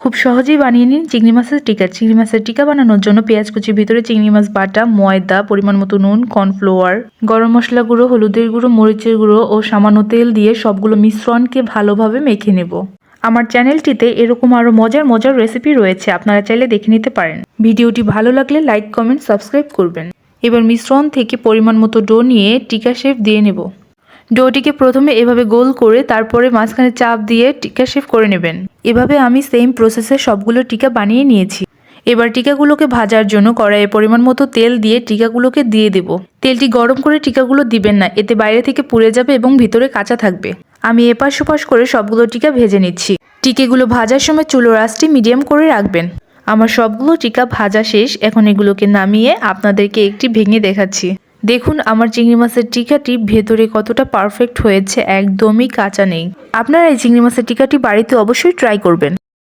খুব সহজেই বানিয়ে নিন চিংড়ি মাছের টিকা। চিংড়ি মাছের টিকা বানানোর জন্য পেঁয়াজ কুচির ভিতরে চিংড়ি মাছ বাটা, ময়দা, পরিমাণ মতো নুন, কর্নফ্লাওয়ার, গরম মশলা গুঁড়ো, হলুদের গুঁড়ো, মরিচের গুঁড়ো ও সামান্য তেল দিয়ে সবগুলো মিশ্রণকে ভালোভাবে মেখে নেব। আমার চ্যানেলটিতে এরকম আরও মজার মজার রেসিপি রয়েছে, আপনারা চাইলে দেখে নিতে পারেন। ভিডিওটি ভালো লাগলে লাইক, কমেন্ট, সাবস্ক্রাইব করবেন। এবার মিশ্রণ থেকে পরিমাণ মতো ডো নিয়ে টিকা শেপ দিয়ে নেব। ডোটিকে প্রথমে এভাবে গোল করে তারপরে মাঝখানে চাপ দিয়ে টিকা শেপ করে নেবেন। এভাবে আমি সেম প্রসেসে সবগুলো টিকা বানিয়ে নিয়েছি। এবার টিকাগুলোকে ভাজার জন্য কড়াইয়ে পরিমাণ মতো তেল দিয়ে টিকাগুলোকে দিয়ে দেব। তেলটি গরম করে টিকাগুলো দিবেন না, এতে বাইরে থেকে পুড়ে যাবে এবং ভিতরে কাঁচা থাকবে। আমি এপাশ ওপাশ করে সবগুলো টিকা ভেজে নিচ্ছি। টিকাগুলো ভাজার সময় চুলোর আঁচটি মিডিয়াম করে রাখবেন। আমার সবগুলো টিকা ভাজা শেষ। এখন এগুলোকে নামিয়ে আপনাদেরকে একটি ভেঙে দেখাচ্ছি। দেখুন আমার চিংড়ি মাছের টিকাটি ভেতরে কতটা পারফেক্ট হয়েছে, একদমই কাঁচা নেই। আপনারা এই চিংড়ি মাছের টিকাটি বাড়িতে অবশ্যই ট্রাই করবেন।